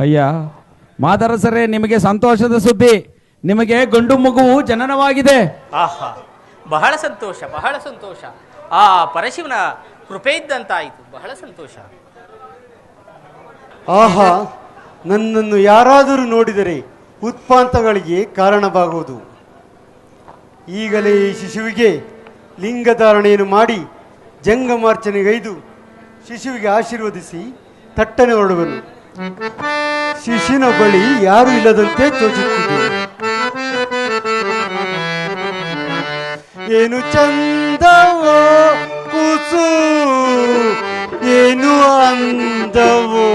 ಅಯ್ಯ ಮಾದರಸರೇ, ನಿಮಗೆ ಸಂತೋಷದ ಸುದ್ದಿ. ನಿಮಗೆ ಗಂಡು ಮಗುವು ಜನನವಾಗಿದೆ. ಆಹಾ, ಬಹಳ ಸಂತೋಷ, ಬಹಳ ಸಂತೋಷ. ಆ ಪರಶಿವನ ಕೃಪೆ ಇದ್ದಂತಾಯಿತು. ಬಹಳ ಸಂತೋಷ. ಆಹಾ, ನನ್ನನ್ನು ಯಾರಾದರೂ ನೋಡಿದರೆ ಉತ್ಪಾಂತಗಳಿಗೆ ಕಾರಣವಾಗುವುದು. ಈಗಲೇ ಈ ಶಿಶುವಿಗೆ ಲಿಂಗಧಾರಣೆಯನ್ನು ಮಾಡಿ ಜಂಗಮಾರ್ಚನೆಗೈದು ಶಿಶುವಿಗೆ ಆಶೀರ್ವದಿಸಿ ತಟ್ಟನೆ ಹೊರಡುವನು. ಶಿಶುವಿನ ಬಳಿ ಯಾರು ಇಲ್ಲದಂತೆ ತೋಚುತ್ತಿದೆ. ಏನು ಚಂದವೋ ಕೂಸು, ಏನು ಅಂದವೋ.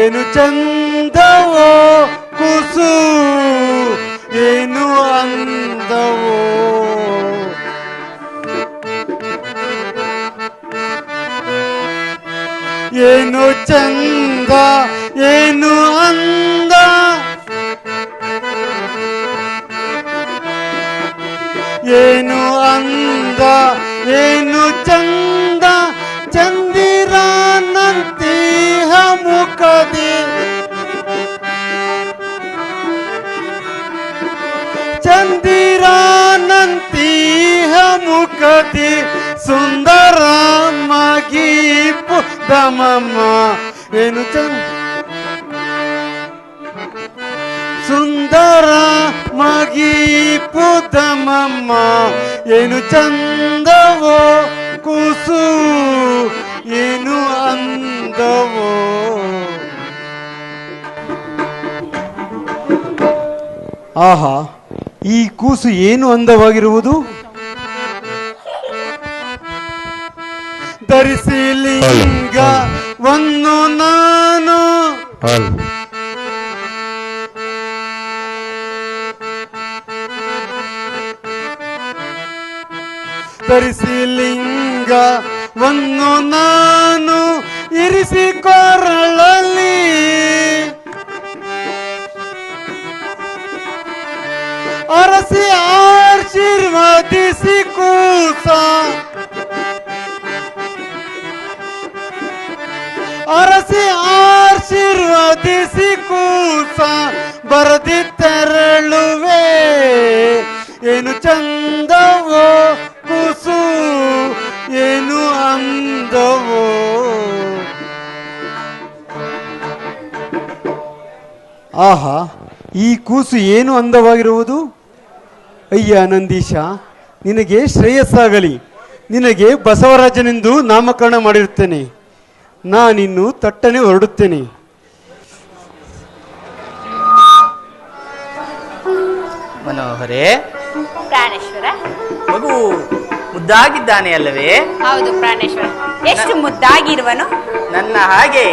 ಏನು ಚಂದವೋ ಕೂಸು, ಏನು ಅಂದವೋ. ಏನು ಚಂದ, ಏನು ಅಂದ. ಏನು ಅಂದ, ಏನು ಚಂದ. ಚಂದಿರನಂತೀಹ ಮುಖದಿ, ಚಂದಿರನಂತೀಹ ಮುಖದಿ. ಸುಂದರ ಮಗೀಪು ದಮಮ್ಮ. ಏನು ಸುಂದರ ಮಗೀಪು ದಮಮ್ಮ. ಏನು ಚಂದವೋ ಕೂಸು, ಏನು ಅಂದವೋ. ಆಹಾ, ಈ ಕೂಸು ಏನು ಅಂದವಾಗಿರುವುದು. ಧರಿಸಿ ಲಿಂಗವನ್ನು ನಾನು, ಧರಿಸಿ ಲಿಂಗವನ್ನು ನಾನು ಇರಿಸಿ ಕೊರಳಲ್ಲಿ. ಅರಸಿ ಆಶೀರ್ವದಿಸಿ ಕೂಸ, ಅರಸಿ ಆಶೀರ್ವದಿಸಿ ಕೂಸ. ಬರದಿ ತೆರಳುವೆ. ಏನು ಚಂದವೋ ಕೂಸು, ಏನು ಅಂದವೋ. ಆಹಾ, ಈ ಕೂಸು ಏನು ಅಂದವಾಗಿರುವುದು. ಅಯ್ಯ ನಂದೀಶ, ನಿನಗೆ ಶ್ರೇಯಸ್ಸಾಗಲಿ. ನಿನಗೆ ಬಸವರಾಜನೆಂದು ನಾಮಕರಣ ಮಾಡಿರುತ್ತೇನೆ. ನಾನಿನ್ನು ತಟ್ಟನೆ ಹೊರಡುತ್ತೇನೆ. ಮನೋಹರೇ, ಪ್ರಾಣೇಶ್ವರ, ಮಗು ಮುದ್ದಾಗಿದ್ದಾನೆ ಅಲ್ಲವೇ? ಹೌದು ಪ್ರಾಣೇಶ್ವರ. ಎಷ್ಟು ಮುದ್ದಾಗಿರುವನು. ನನ್ನ ಹಾಗೆ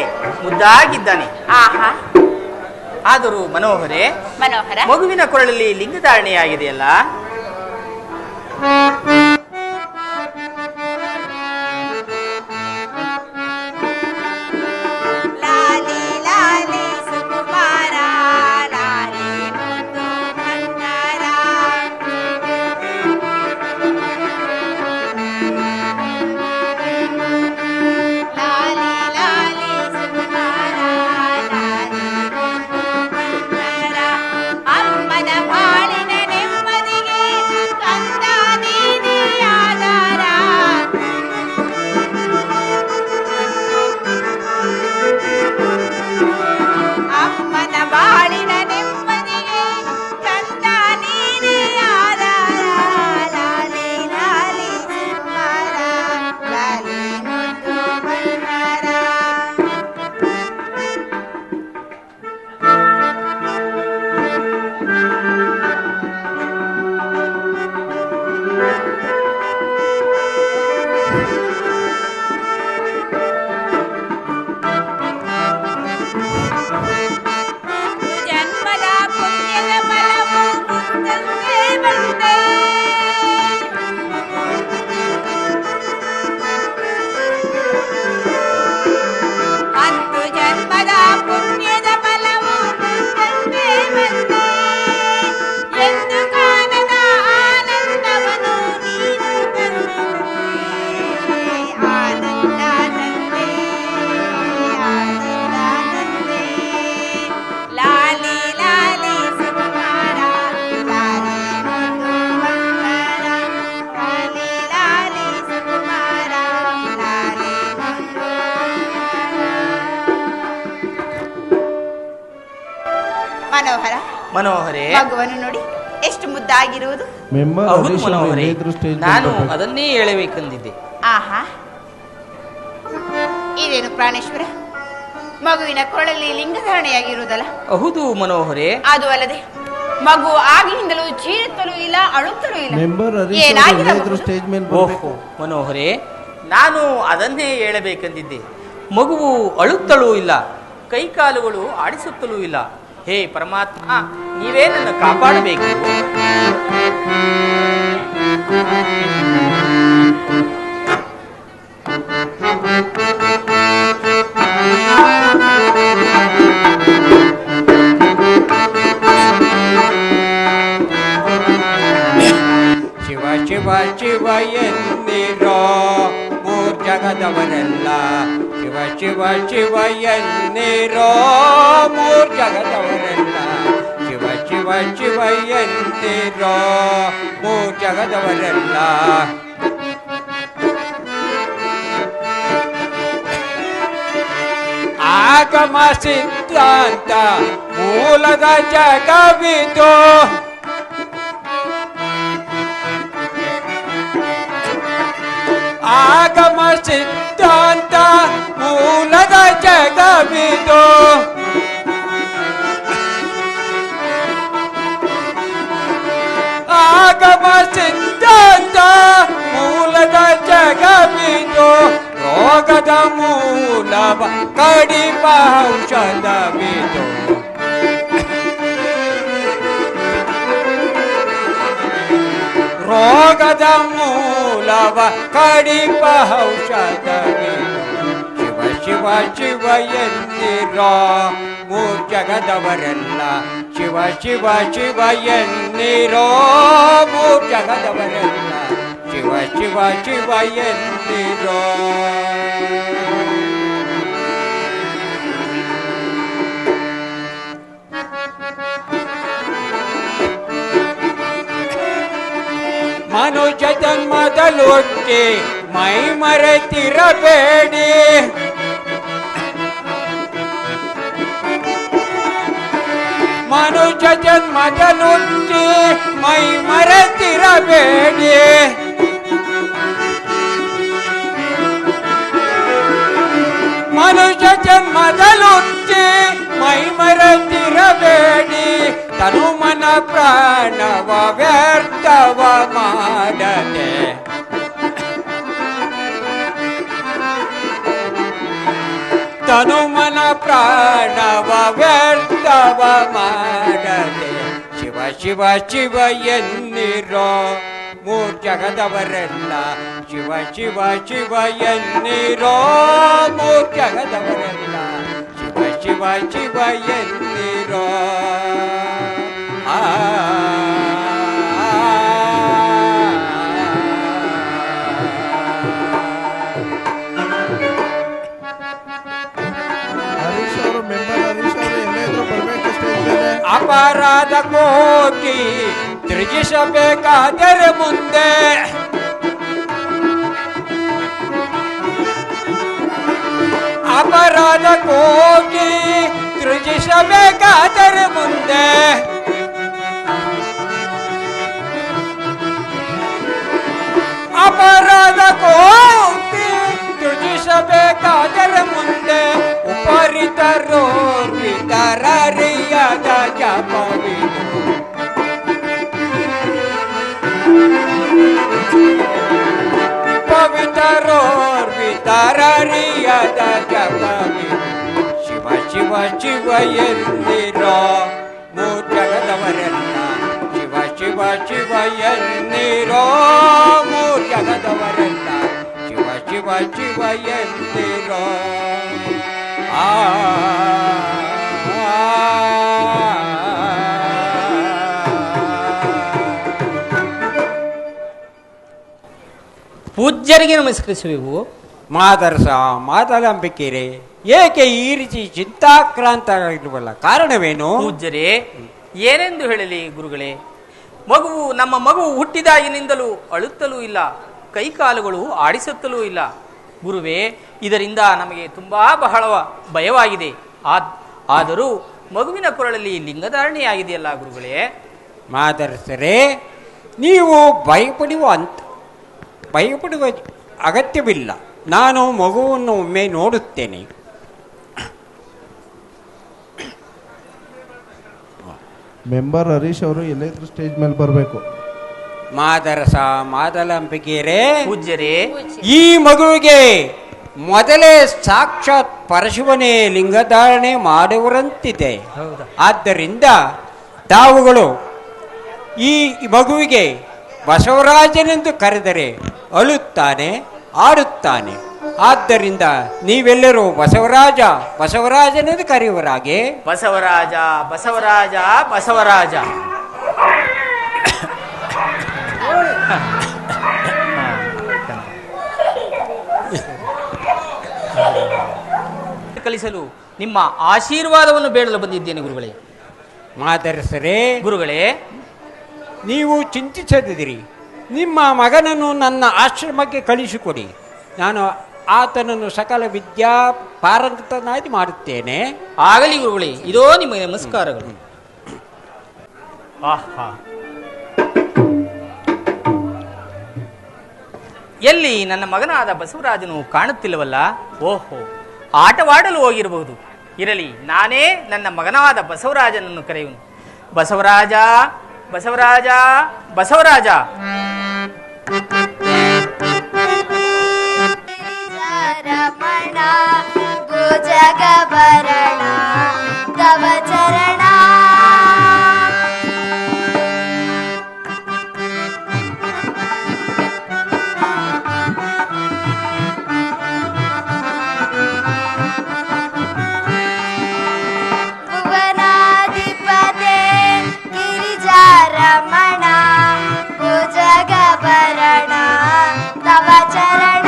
ಮುದ್ದಾಗಿದ್ದಾನೆ. ಆಹಾ, ಆದರೂ ಮನೋಹರೇ, ಮನೋಹರ, ಮಗುವಿನ ಕೊರಳಲ್ಲಿ ಲಿಂಗಧಾರಣೆಯಾಗಿದೆಯಲ್ಲ. ಅಮ್ಮನ ಬಾಳಿನ ನೆಮ್ಮದಿಗೆ ಕಂದ ನೀನೆ ಮನೋಹರೇ, ಮಗುವನ್ನು ನೋಡಿ ಎಷ್ಟು ಮುದ್ದಾಗಿರುವುದು. ಹೌದು ಮನೋಹರೇ, ನಾನು ಅದನ್ನೇ ಹೇಳಬೇಕೆಂದಿದ್ದೆ. ಆಹಾ, ಇದೇನು ಪ್ರಾಣೇಶ್ವರ, ಮಗುವಿನ ಕೊಳಲಿ ಲಿಂಗಧಾರಣೆಯಾಗಿರುವುದಲ್ಲ? ಹೌದು ಮನೋಹರೇ. ಅದು ಅಲ್ಲದೆ ಮಗು ಆಗಿನಿಂದಲೂ ಚೀರುತ್ತಲೂ ಇಲ್ಲ, ಅಳುತ್ತಲೂ ಇಲ್ಲ. ಓಹೋ ಮನೋಹರೇ, ನಾನು ಅದನ್ನೇ ಹೇಳಬೇಕೆಂದಿದ್ದೆ. ಮಗುವು ಅಳುತ್ತಲೂ ಇಲ್ಲ, ಕೈಕಾಲುಗಳು ಆಡಿಸುತ್ತಲೂ ಇಲ್ಲ. ಹೇ ಪರಮಾತ್ಮ, ನೀವೇ ನನ್ನ ಕಾಪಾಡಬೇಕು. ಶಿವ ಶಿವ ಶಿವ ಎನ್ನಿರೋ ಮೂರ್ ಜಗದವರೆಲ್ಲ, ಶಿವ ಶಿವ ಶಿವ ಎನ್ನಿರೋ ಮೂರ್ ಜಗದವರೆಲ್ಲ, ಶಿವ ಶಿವ ಶಿವ ಎನ್ನಿರೋ ಮೂರ್ ಜಗದವರೆಲ್ಲ. ಆಗಮ ಸಿದ್ಧಾಂತ ಮೂಲದ ಜಗವಿದು, ಆಗಮ ಸಿದ್ಧಾಂತ ಮೂಲದ ಜಗವಿದು, ಆಗಮ ಸಿದ್ಧಾಂತ ಮೂಲದ ಜಗವಿದು, ರೋಗದ ಮೂಲವ ಕಡಿಪ ಔಷಧವಿದು. ರೋಗದ ಮೂಲವ ಕಡಿಪ ಔಷಧವಿದು. ಶಿವ ಶಿವ ಶಿವ ಎನ್ನಿರೋ ಮೂರ್ ಜಗದವರೆಲ್ಲ, ಶಿವ ಶಿವ ಶಿವ ಎನ್ನಿರೋ ಮೂರ್ ಜಗದವರೆಲ್ಲ, ಶಿವ ಶಿವ ಶಿವ ಎನ್ನಿರೋ. ಮನುಜ ಜನ್ಮದಲ್ಲೊಟ್ಟಿ ಮೈ ಮರೆತಿರಬೇಡಿ, ಮನುಜ ಜನ್ಮದಲ್ಲೊಟ್ಟಿ ಮೈ ಮರೆತಿರಬೇಡಿ, ಮನುಜ ಜನ್ಮದಲ್ಲೊಟ್ಟಿ ಮೈ ಮರೆತಿರಬೇಡಿ, ತನು ಮನ ಪ್ರಾಣವ ವ್ಯರ್ಥವ ಮಾಡದೆ, ತನು ಮನ ಪ್ರಾಣವ ವ್ಯರ್ಥವ ಮಾಡದೆ. ಶಿವ ಶಿವ ಶಿವ ಎನ್ನಿರೋ ಮೂರ್ ಜಗದವರೆಲ್ಲ, ಶಿವ ಶಿವ ಶಿವ ಎನ್ನಿರೋ ಮೂರ್ ಜಗದವರೆಲ್ಲ, ಶಿವ ಶಿವ ಶಿವ ಎನ್ನಿರೋ. ಅಪರಾಧ ಕೋಟಿ ತ್ಯಜಿಸಬೇಕಾದರೆ ಮುಂದೆ, ಅಪರಾಧ ಕೋಟಿ ತ್ಯಜಿಸಬೇಕಾದರೆ ಮುಂದೆ, ಅಪರಾಧ ಕೋಟಿ ತ್ಯಜಿಸಬೇಕಾದರೆ ಮುಂದೆ, ಉಪರಿತರೋರ್ವಿತರರಿಯದ ಜಪವಿದು, ಪವಿತರೋರ್ವಿತರರಿಯದ ಜಪವಿದು. ಶಿವ ಶಿವ ಶಿವ ಎನ್ನಿರೋ ಮೂರ್ ಜಗದವರೆಲ್ಲ, ಶಿವ ಶಿವ ಶಿವ ಎನ್ನಿರೋ ಮೂರ್ ಜಗದವರೆಲ್ಲ, ಶಿವ ಶಿವ ಶಿವ ಎನ್ನಿರೋ. ಪೂಜ್ಯರಿಗೆ ನಮಸ್ಕರಿಸುವೆವು. ಮಾದರಸ ಮಾತಲಂಬಿಕೆರೆ, ಏಕೆ ಈ ರೀತಿ ಚಿಂತಾಕ್ರಾಂತರಾಗಿರುವಲ್ಲ, ಕಾರಣವೇನು? ಪೂಜ್ಯರೇ, ಏನೆಂದು ಹೇಳಲಿ ಗುರುಗಳೇ. ನಮ್ಮ ಮಗುವು ಹುಟ್ಟಿದಾಗಿನಿಂದಲೂ ಅಳುತ್ತಲೂ ಇಲ್ಲ, ಕೈಕಾಲುಗಳು ಆಡಿಸುತ್ತಲೂ ಇಲ್ಲ. ಗುರುವೇ, ಇದರಿಂದ ನಮಗೆ ತುಂಬಾ ಬಹಳ ಭಯವಾಗಿದೆ. ಆದರೂ ಮಗುವಿನ ಕೊರಳಲ್ಲಿ ಲಿಂಗಧಾರಣೆಯಾಗಿದೆಯಲ್ಲ ಗುರುಗಳೇ. ಮಾದರಸರೇ, ನೀವು ಭಯಪಡುವ ಅಗತ್ಯವಿಲ್ಲ. ನಾನು ಮಗುವನ್ನು ಒಮ್ಮೆ ನೋಡುತ್ತೇನೆ. ಮೆಂಬರ್ ಹರೀಶ್ ಅವರು ಎಲ್ಲಾದ್ರೂ ಸ್ಟೇಜ್ ಮೇಲೆ ಬರಬೇಕು. ಮಾದರಸ ಮಾದಲಾಂಬಿಕೆಯರೇ, ಪೂಜ್ಯರೇ, ಈ ಮಗುವಿಗೆ ಮೊದಲೇ ಸಾಕ್ಷಾತ್ ಪರಶಿವನೇ ಲಿಂಗಧಾರಣೆ ಮಾಡುವರಂತಿದೆ. ಹೌದಾ? ಆದ್ದರಿಂದ ತಾವುಗಳು ಈ ಮಗುವಿಗೆ ಬಸವರಾಜನೆಂದು ಕರೆದರೆ ಅಳುತ್ತಾನೆ, ಆಡುತ್ತಾನೆ. ಆದ್ದರಿಂದ ನೀವೆಲ್ಲರೂ ಬಸವರಾಜನೆಂದು ಕರೆಯುವರಾಗೆ. ಬಸವರಾಜ ಬಸವರಾಜ ಬಸವರಾಜ. ಕಲಿಸಲು ನಿಮ್ಮ ಆಶೀರ್ವಾದವನ್ನು ಬೇಡಲು ಬಂದಿದ್ದೇನೆ ಗುರುಗಳೇ. ಮಾದರಸರೇ, ಗುರುಗಳೇ, ನೀವು ಚಿಂತಿಸದಿರಿ. ನಿಮ್ಮ ಮಗನನ್ನು ನನ್ನ ಆಶ್ರಮಕ್ಕೆ ಕಳಿಸಿಕೊಡಿ. ನಾನು ಆತನನ್ನು ಸಕಲ ವಿದ್ಯಾ ಪಾರಂಗತನಾಗಿ ಮಾಡುತ್ತೇನೆ. ಆಗಲಿ ಗುರುಗಳೇ, ಇದೋ ನಿಮಗೆ ನಮಸ್ಕಾರಗಳು. ಆಹಾ, ಎಲ್ಲಿ ನನ್ನ ಮಗನಾದ ಬಸವರಾಜನು ಕಾಣುತ್ತಿಲ್ಲವಲ್ಲ? ಓಹೋ, ಆಟವಾಡಲು ಹೋಗಿರಬಹುದು. ಇರಲಿ, ನಾನೇ ನನ್ನ ಮಗನಾದ ಬಸವರಾಜನನ್ನು ಕರೆಯುವನು. ಬಸವರಾಜ ಬಸವರಾಜ ಬಸವರಾಜ. ರಮಣ ಭುಜಗಭರಣ ತವ ಚರಣ ಭುವನಾಧಿಪತೆ ಗಿರಿಜಾರಮಣ ಭುಜಗಭರಣ ತವ ಚರಣ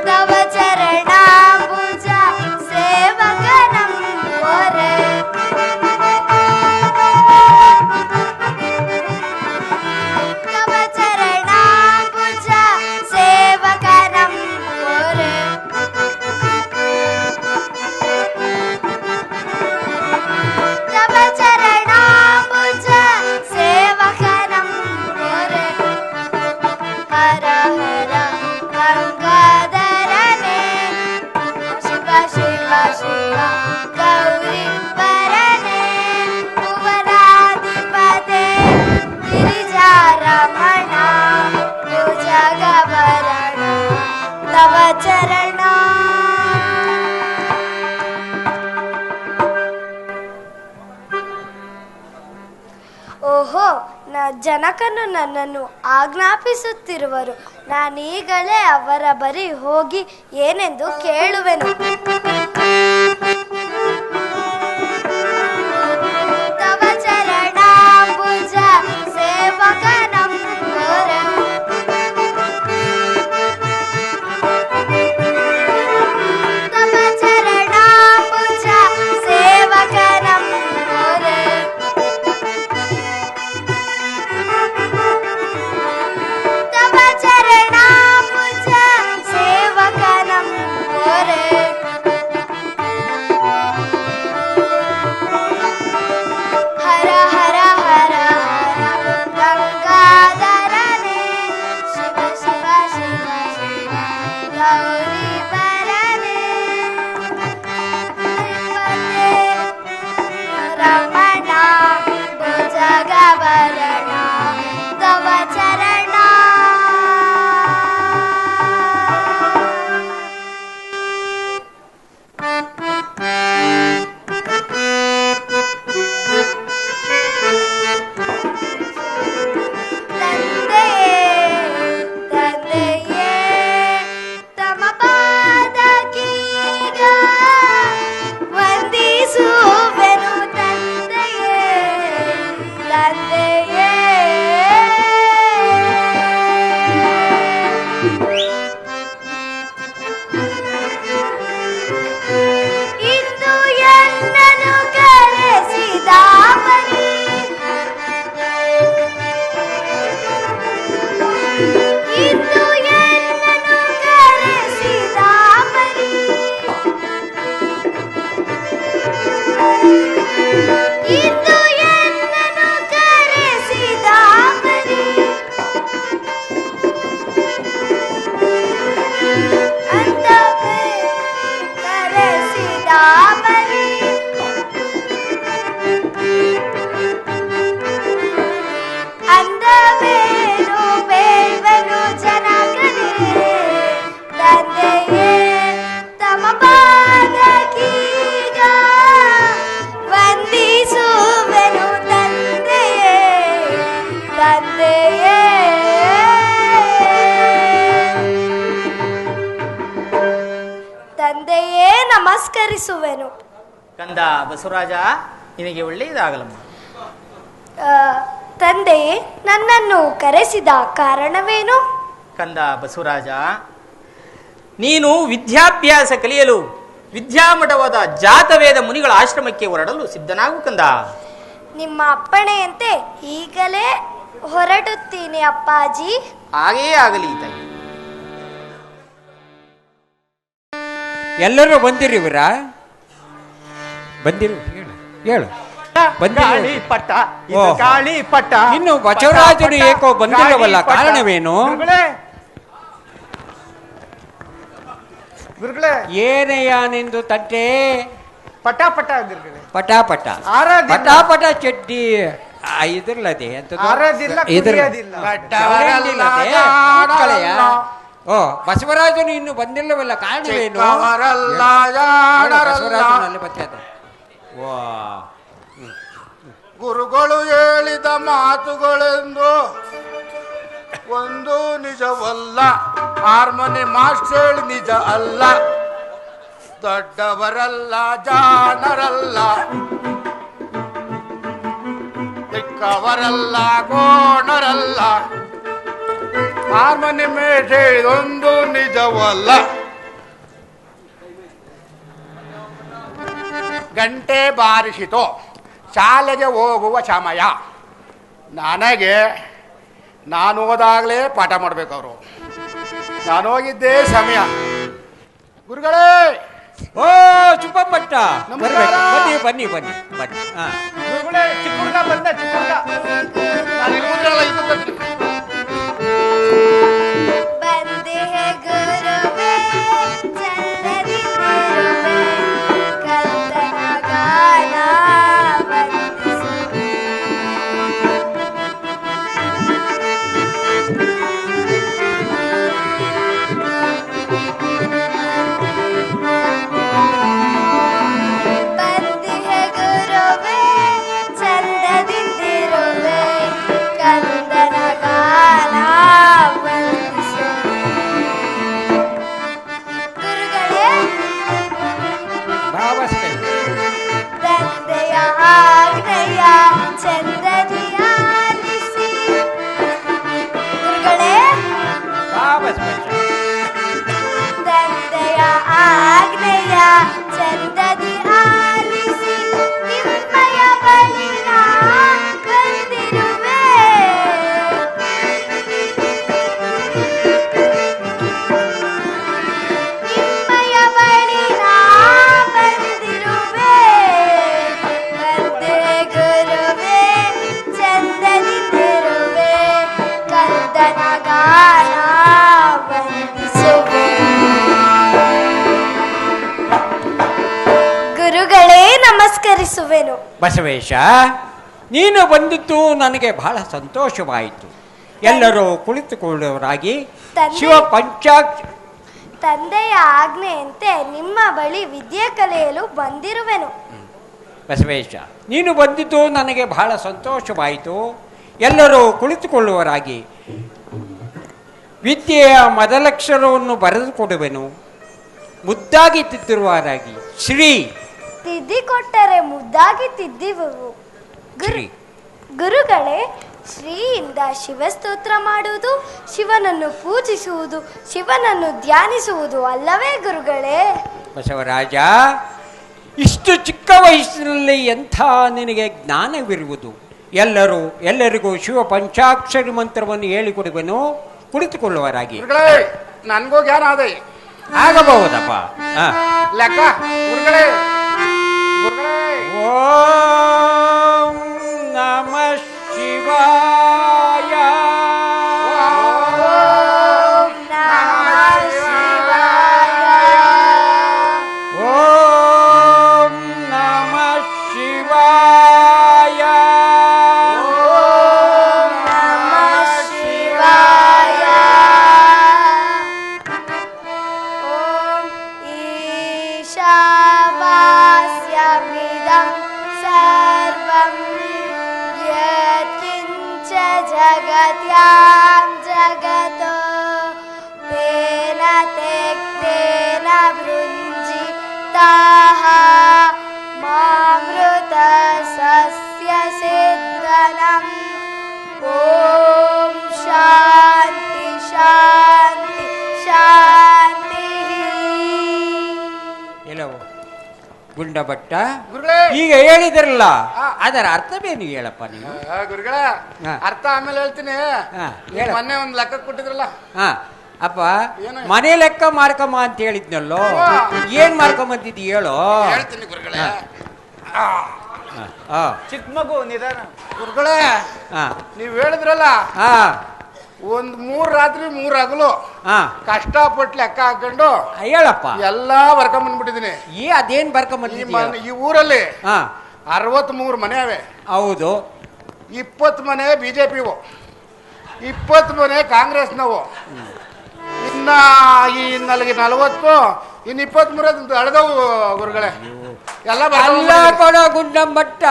ತವ ಚರಣಾಂಬುಜ ಸೇವಕನಂ ಹೊರೆ ತವ ಚರಣಾಂಬುಜ ಸೇವಕನಂ ಹೊರೆ ತವ ಚರಣಾಂಬುಜ ಸೇವಕನಂ ಹೊರೆ ಹರ ಹರ ಗಂಗಾಧರನೆ ಶಿವ ಶಿವ ಶಿವ ಗೌರಿ ಪರನೆ ಭುವನಾಧಿಪತೆ ಗಿರಿಜಾರಮಣ ಭುಜಗಭರಣ ತವ ಚರಣ. ಓಹೋ, ಜನಕನು ನನ್ನನ್ನು ಆಜ್ಞಾಪಿಸುತ್ತಿರುವರು. ನಾನೀಗಲೇ ಅವರ ಬಳಿ ಹೋಗಿ ಏನೆಂದು ಕೇಳುವೆನು. ತವ ಚರಣಾಂಬುಜ ಸೇವಕನಂ ಹೊರೆ ತವ ಚರಣಾಂಬುಜ ಸೇವಕನಂ ಹೊರೆ ತವ ಚರಣಾಂಬುಜ ಸೇವಕನಂ ಹೊರೆ ನಮಸ್ಕರಿಸುವೆನು. ಕಂದ ಬಸವರಾಜ, ನಿನಗೆ ಒಳ್ಳೆಯದಾಗಲಮ್ಮ. ತಂದೆಯೇ, ನನ್ನನ್ನು ಕರೆಸಿದ ಕಾರಣವೇನು? ಕಂದ ಬಸವರಾಜ, ನೀನು ವಿದ್ಯಾಭ್ಯಾಸ ಕಲಿಯಲು ವಿದ್ಯಾಮಠವಾದ ಜಾತವೇದ ಮುನಿಗಳ ಆಶ್ರಮಕ್ಕೆ ಹೊರಡಲು ಸಿದ್ಧನಾಗು ಕಂದ. ನಿಮ್ಮ ಅಪ್ಪಣೆಯಂತೆ ಈಗಲೇ ಹೊರಡುತ್ತೀನಿ ಅಪ್ಪಾಜಿ. ಹಾಗೇ ಆಗಲಿ ತಾಯಿ. ಎಲ್ಲರೂ ಬಂದಿರಿವರ? ಬಂದಿರು, ಹೇಳು ಹೇಳು. ಪಟ್ಟ ಓಹೋ. ಗಾಳಿ ಪಟ್ಟ ಇನ್ನು ಬಸವರಾಜರು ಏಕೋ ಬಂದಿಲ್ಲವಲ್ಲ, ಕಾರಣವೇನು? ಗುರುಗಳೇ, ಏನಯ್ಯ ನಿಂದು ತಟ್ಟೆ? ಪಟ ಪಟ ಗುರುಗಳೇ. ಪಟಾಪಟ ಆರಾಧಿಲ್ಲ. ಪಟಾಪಟ ಚಡ್ಡಿ ಇದ್ರಲ್ಲದೆ ಆರಾಧಿಲ್ಲ, ಕುಡಿಯೋದಿಲ್ಲ. ಓ, ಬಸವರಾಜನು ಇನ್ನು ಬಂದಿಲ್ಲವಲ್ಲ, ಕಾರಣವೇನು? ಬಸವರಾಜನಲ್ಲಿ ಬರ್ತದ. ವಾ, ಗುರುಗಳು ಹೇಳಿದ ಮಾತುಗಳೆಂದು ಒಂದು ನಿಜವಲ್ಲ, ಹಾರ್ಮೋನಿ ಮಾಸ್ಟರ್ ನಿಜ ಅಲ್ಲ, ದೊಡ್ಡವರಲ್ಲ ಜಾಣರಲ್ಲ, ಚಿಕ್ಕವರಲ್ಲ ಕೋಣರಲ್ಲ, ಹಾರ್ಮೋನಿ ಮೇಷೆ ಇದೊಂದು ನಿಜವಲ್ಲ. ಗಂಟೆ ಬಾರಿಸಿತು, ಶಾಲೆಗೆ ಹೋಗುವ ಸಮಯ. ನನಗೆ ನಾನು ಹೋದಾಗಲೇ ಪಾಠ ಮಾಡ್ಬೇಕು ಅವರು. ನಾನು ಹೋಗಿದ್ದೇ ಸಮಯ. ಗುರುಗಳೇ, ಓ ಚುಪ್ಪಪಟ್ಟ, ನಮಸ್ಕಾರ. ಬನ್ನಿ ಬನ್ನಿ ಬನ್ನಿ ಬನ್ನಿ. ಹಾ, ಗುರುಗಳೇ, ಚಿಕ್ಕ ಹುಡುಗ ಬಂದ, ಚಿಕ್ಕ ಹುಡುಗ. ನಾನು ಇಲ್ಲಿ ಕೂತಿರಲ್ಲ, ಇದು ಕೂತಿರ್ತೀನಿ. ಬಂದೆ ಗುರುವೇ ಚಂದದಿರುವೆ, ಕರ್ತನ ಗಾನ ವಂದಿಸುವೆ. ಬಂದೆ ಗುರುವೇ ಚಂದದಿಂದಿರುವೆ, ಕಂದನ ಗಾನ ವಂದಿಸುವೆ. ಗುರುಗಳೇ, ಭಾವಸ್ತೆ. ತಂದೆಯ ಆಜ್ಞೆಯ ಚಂದದಿ ಆಲಿಸಿ. ಗುರುಗಳೇ, ಭಾವಸ್ತೆ. ತಂದೆಯ ಆಜ್ಞೆಯ ಚಂದದಿ ಆಲಿಸಿ, ನಿಮ್ಮಯ ಬಳಿ ನಾ ಬಂದಿರುವೆ. ನಿಮ್ಮಯ ಬಳಿ ನಾ ಬಂದಿರುವೆ. ಬಂದೆ ಗುರುವೇ ಚಂದದಿಂದಿರುವೆ, ಕಂದನ ಗಾನ ವಂದಿಸುವೆ. ಗುರುಗಳೇ, ನಮಸ್ಕರಿಸುವೆನು. ಬಸವೇಶ, ನೀನು ಬಂದಿದ್ದು ನನಗೆ ಬಹಳ ಸಂತೋಷವಾಯಿತು. ಎಲ್ಲರೂ ಕುಳಿತುಕೊಳ್ಳುವರಾಗಿ ತಂದೆ- ಶಿವ ಪಂಚಾಕ್ಷ ತಂದೆಯ ಆಜ್ಞೆಯಂತೆ ನಿಮ್ಮ ಬಳಿ ವಿದ್ಯೆ ಕಲಿಯಲು ಬಂದಿರುವೆನು. ಬಸವೇಶ, ನೀನು ಬಂದಿದ್ದು ನನಗೆ ಬಹಳ ಸಂತೋಷವಾಯಿತು. ಎಲ್ಲರೂ ಕುಳಿತುಕೊಳ್ಳುವರಾಗಿ ವಿದ್ಯೆಯ ಮೊದಲಕ್ಷರವನ್ನು ಬರೆದುಕೊಡುವೆನು. ಮುದ್ದಾಗಿ ತಿದ್ದಿರುವರಾಗಿ ಶ್ರೀ ತಿದ್ದಿ ಕೊಟ್ಟರೆ ಮುದ್ದಾಗಿ ತಿದ್ದಿರುವು. ಶ್ರೀ. ಗುರುಗಳೇ, ಶ್ರೀಯಿಂದ ಶಿವಸ್ತೋತ್ರ ಮಾಡುವುದು, ಶಿವನನ್ನು ಪೂಜಿಸುವುದು, ಶಿವನನ್ನು ಧ್ಯಾನಿಸುವುದು ಅಲ್ಲವೇ ಗುರುಗಳೇ? ಬಸವರಾಜ, ಇಷ್ಟು ಚಿಕ್ಕ ವಯಸ್ಸಿನಲ್ಲಿ ಎಂಥ ನಿನಗೆ ಜ್ಞಾನವಿರುವುದು. ಎಲ್ಲರಿಗೂ ಶಿವ ಪಂಚಾಕ್ಷರಿ ಮಂತ್ರವನ್ನು ಹೇಳಿಕೊಡುವೆನು. ಕುಳಿತುಕೊಳ್ಳುವರಾಗಿ. ಗುರುಗಳೇ, ನನಗೂ ಜ್ಞಾನ ಅದೇ ಆಗಬಹುದಪ್ಪ. ಲೆಕ್ಕ. ಗುರುಗಳೇ, ಗುರುಗಳೇ, ಓಂ ನಮ ಶಿವಾಯ. ಓಂ ನಮಃ ಶಿವಾಯ. ಓಂ ನಮ ಶಿವಾಯ. ಓಂ ನಮಃ ಶಿವಾಯ. ಓಂ ಈಶಾವಾಸ್ಯಮಿದಂ ಸರ್ವಂ ಯತ್ಕಿಂಚ ಜಗತ್ಯಾಂ ಜಗತೋ ತೇನ ತೆಕ್ತೇನ ಭೃಂಜಿತಾಃ ಭಟ್ಟ ಗುರುಗಳೇ ಈಗ ಹೇಳಿದ್ರಲ್ಲ ಅದರ ಅರ್ಥವೇನು ಹೇಳಪ್ಪ ನೀವು? ಗುರುಗಳೇ ಹಾ. ಅರ್ಥ ಆಮೇಲೆ ಹೇಳ್ತೀನಿ. ಹಾ, ನೀವು ಹೇಳು. ಮೊನ್ನೆ ಒಂದು ಲೆಕ್ಕ ಕೊಟ್ಟಿದ್ರಲ್ಲ, ಹಾ ಅಪ್ಪ ಏನು? ಮನೆ ಲೆಕ್ಕ ಮಾಡ್ಕಮ್ಮ ಅಂತ ಹೇಳಿದ್ನಲ್ಲೋ, ಏನ್ ಮಾಡ್ಕೊಂಬಂತಿದ್ದಿ ಹೇಳು. ಹೇಳ್ತೀನಿ ಗುರುಗಳೇ. ಹಾ ಚಿಕ್ಕ ಮಗು ನಿಧಾನ. ಗುರುಗಳೇ ಹಾ ನೀವು ಹೇಳಿದ್ರಲ್ಲ, ಹಾ ಒಂದ್ 3 ರಾತ್ರಿ 3 ಹಗಲು ಹಾ ಕಷ್ಟಪಟ್ಟು ಲೆಕ್ಕ ಹಾಕೊಂಡು ಹೇಳಪ್ಪ. ಎಲ್ಲಾ ಬರ್ಕೊಂಬಂದ್ಬಿಟ್ಟಿದೀನಿ. ಅದೇನ್ ಈ ಬರ್ಕೊಂಬಂತಿದ್ಯ? ಈ ಊರಲ್ಲಿ ಹಾ 63 ಮನೆ ಅವೆ. ಹೌದು. 20 ಮನೆ ಬಿಜೆಪಿವು, 20 ಮನೆ ಕಾಂಗ್ರೆಸ್ನವು. ಇನ್ನ ಈ 40 ಇನ್ನು 23 ಅಳದವು ಗುರುಗಳೇ. ಎಲ್ಲ ಅಲ್ಲ ಬರ್ಕೊಂಡ್ಬಂದಿದ್ದೀನಿ. ಕೊಡೋ ಗುಂಡಂಬಟ್ಟ,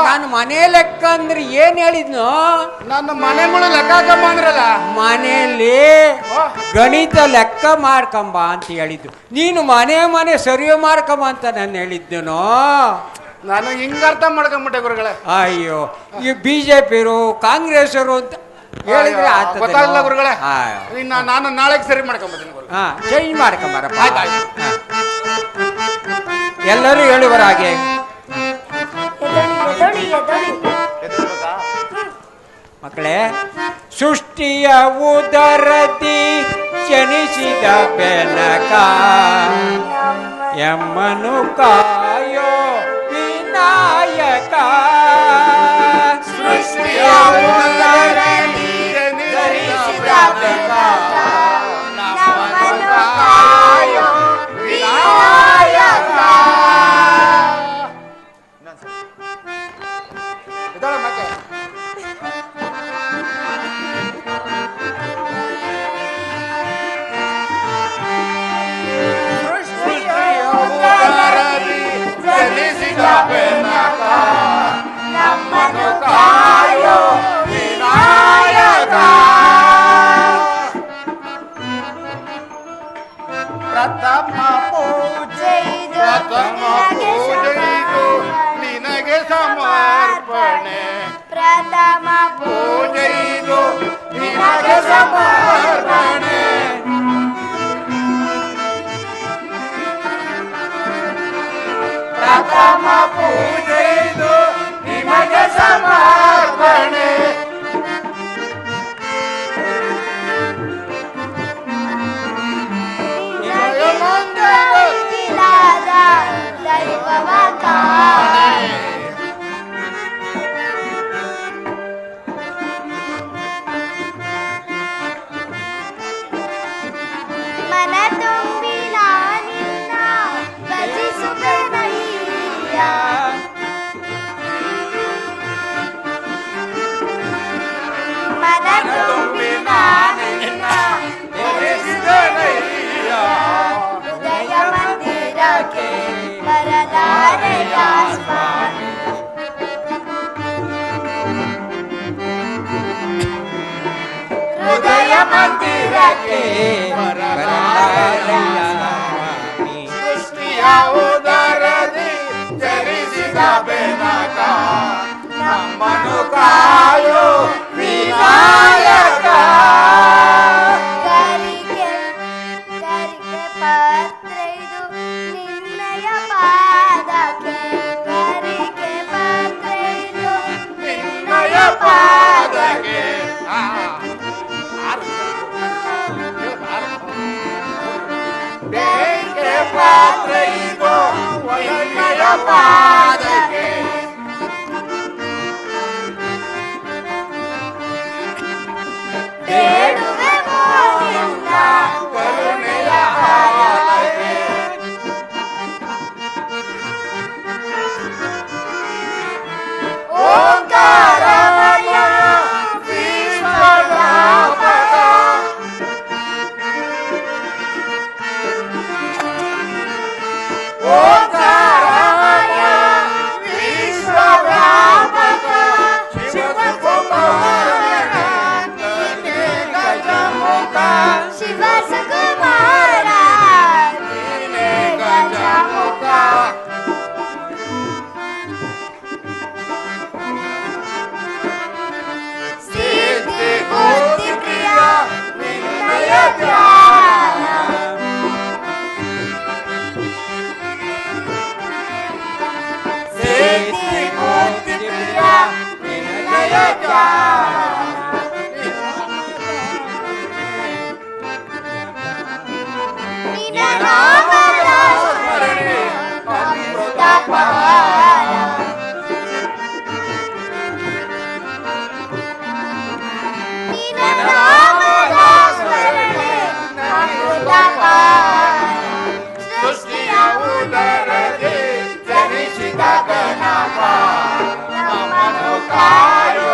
ನಾನು ಮನೆ ಲೆಕ್ಕ ಅಂದ್ರೆ ಏನ್ ಹೇಳಿದ್ನು? ನನ್ನ ಮನೆಗಳು ಲೆಕ್ಕ ಹಾಕಮ್ಮ ಅಂದ್ರಲ್ಲ. ಮನೆಯಲ್ಲಿ ಗಣಿತ ಲೆಕ್ಕ ಮಾಡ್ಕೊಂಬ ಅಂತ ಹೇಳಿದ್ದು. ನೀನು ಮನೆ ಸರಿಯೋ ಮಾಡ್ಕೊಂಬ ಅಂತ ನಾನು ಹೇಳಿದ್ದನು. ನಾನು ಹಿಂಗ ಅರ್ಥ ಮಾಡ್ಕೊಂಬಿಟ್ಟೆ ಗುರುಗಳೇ. ಅಯ್ಯೋ, ಈ ಬಿಜೆಪಿರು ಕಾಂಗ್ರೆಸ್ರು ಅಂತ ಹೇಳಿದ್ರೆ ಆಗ್ತದೇನೋ? ಗೊತ್ತಾಗಲ್ಲ ಗುರುಗಳೇ. ಆಯ್. ಇನ್ನ ನಾನು ನಾಳೆಗೆ ಸರಿ ಮಾಡ್ಕೊಂಬತ್ತೀನಿ ಗುರುಗಳೇ. ಹಾ ಚೇಂಜ್ ಮಾಡ್ಕೊಂಬಾರಪ್ಪ. ಆಯ್ತು, ಆಯ್ತು. ಹಾ. ಎಲ್ಲರೂ ಹೇಳುವರ ಹಾಗೆ ಮಕ್ಕಳೇ, ಸೃಷ್ಟಿಯ ಉದರದಿ ಜನಿಸಿದ ಬೆನಕ ಎಮ್ಮನು ಕಾಯೋ ವಿನಾಯಕ. ಸೃಷ್ಟಿಯ ಉದರದಿ ಜನಿಸಿದ ಬೆನಕ ನಮ್ಮನ್ನು ಕಾಯೋ ವಿನಾಯಕ. ಇದಳ ಮತ್ತೆ ಜನಿಸಿದ ಬೆನಕ ನಮ್ಮನ್ನು ಕಾಯೋ ವಿನಾಯಕ. ಪ್ರಥಮ ಪೂಜೆ ಇದು ನಿನಗೆ ಸಮರ್ಪಣೆ. ಪ್ರಥಮ ಪೂಜೆ ಇದು ನಿನಗೆ ಸಮರ್ಪಣೆ. ಪ್ರಥಮ ಪೂಜೆ ಇದು ನಿಮಗೆ ಸಮರ್ಪಣೆ. ದೈವವ ಕಾಣೆ. ಮನ ತುಂಬಿ ನಾನಿನ್ನ ಭಜಿಸುತ್ತನಯ್ಯ. ಮನ ತುಂಬಿ ನಾನಿನ್ನ ಭಜಿಸಿದೆನಯ್ಯ. ಹೃದಯ ಮಂದಿರಕ್ಕೆ ಬರಲಾರೆಯ ಸ್ವಾಮಿ. ಹೃದಯ ಮಂದಿರಕ್ಕೆ ಬರಲಾರೆಯ ಸ್ವಾಮಿ. ಸೃಷ್ಟಿಯ ಉದರದಿ ಜನಿಸಿದ ಬೆನಕ ನಮ್ಮನ್ನು ಕಾಯೋ ವಿನಾಯಕ. ಕರಿಗೆ ಪಾತ್ರ ಇದು ನಿನ್ನಯ ಪಾದಕ್ಕೆ. ಕರಿಗೆ ಪಾತ್ರ ಇದು ನಿನ್ನಯ ಪಾದಕ್ಕೆ. ಬೇಕೆ ಪಾತ್ರ ಇದು ನಿನ್ನಯ ಪಾದಕ್ಕೆ. ಬೇಡುವೆವೋ ನಿನ್ನ ಕರುಣೆಯ ಹಾಲಕ್ಕೆ. ಓಂಕಾರಮಯ ವಿಶ್ವವ್ಯಾಪಕ ಓಂಕಾರಮಯ ತ್ರಿಮೂರ್ತಿ ಪ್ರಿಯ ನಿನ್ನಯ ಧ್ಯಾನ. ನಿನ್ನ ನಾಮದ ಸ್ಮರಣೆ ಅಮೃತಪಾನ. ನಿನ್ನ ನಾಮದ ಸ್ಮರಣೆ ಅಮೃತಪಾನ. ಸೃಷ್ಟಿಯ ಉದರದಿ ಜನಿಸಿದ ಗಣಪ ನಮ್ಮನ್ನು ಕಾಯೋ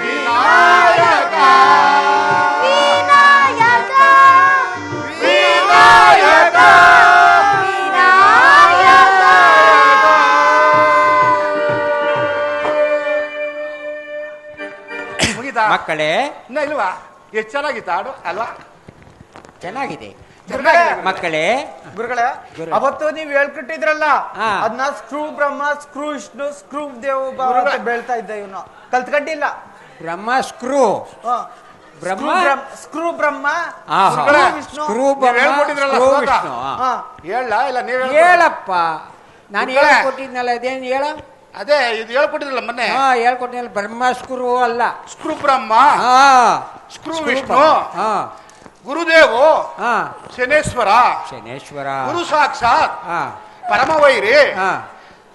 ವಿನಾಯಕ ವಿನಾಯಕ ವಿನಾಯಕ ವಿನಾಯಕ. ಮುಗಿತಾ ಮಕ್ಕಳೇ ಇನ್ನ ಇಲ್ವಾ? ಎಷ್ಟು ಚೆನ್ನಾಗಿತ್ತು ಹಾಡು ಅಲ್ವಾ? ಚೆನ್ನಾಗಿದೆ ಗುರುಗಳೇ, ಮಕ್ಕಳೇ. ಗುರುಗಳೇ ಅವತ್ತು ನೀವ್ ಹೇಳ್ಕೊಟ್ಟಿದ್ರಲ್ಲ ಹಾ. ಅದನ್ನ ಸ್ಕ್ರೂ ಬ್ರಹ್ಮ ಸ್ಕ್ರೂ ವಿಷ್ಣು ಸ್ಕ್ರೂ ದೇವ ಭಾವ ಅಂತ ಬೆಳ್ತಾ ಇದ್ದ ಇವನು ಕಲ್ತ್ಕೊಂಡಿಲ್ಲ. ಬ್ರಹ್ಮ ಸ್ಕ್ರೂ ಬ್ರಹ್ಮ ಸ್ಕ್ರೂ ಬ್ರಹ್ಮ ಆ, ಸ್ಕ್ರೂ ವಿಷ್ಣು. ಸ್ಕ್ರೂ ನೀವ್ ಬ್ರಹ್ಮ ಹೇಳ್ಕೊಟ್ಟಿದ್ರಲ್ಲ, ಸ್ಕ್ರೂ ಶ್ಲೋಕ. ವಿಷ್ಣು ಆ. ಹಾ. ಹೇಳ ಇಲ್ಲ ನೀವು ಹೇಳಪ್ಪ ನಾನು ಗುರುಗಳೇ. ಹೇಳ್ಕೊಟ್ಟಿದ್ನಲ್ಲ ಇದೇನು ಹೇಳ. ಅದೇ ಇದು ಹೇಳ್ಕೊಟ್ಟಿದ್ರಲ್ಲ ಮೊನ್ನೆ. ಹಾ ಹೇಳ್ಕೊಟ್ಟಿದ್ನಲ್ಲ ಬ್ರಹ್ಮ ಸ್ಕ್ರೂ ಅಲ್ಲ. ಸ್ಕ್ರೂ ಬ್ರಹ್ಮ ಹಾ ಸ್ಕ್ರೂ ಸ್ಕ್ರೂ ವಿಷ್ಣು ಬ್ರಹ್ಮ. ಹಾ ಗುರುದೇವು ಹಾ ಶನೇಶ್ವರ ಶನೇಶ್ವರ. ಗುರು ಸಾಕ್ಷಾತ್ ಹಾ ಪರಮವೈರಿ ಹಾ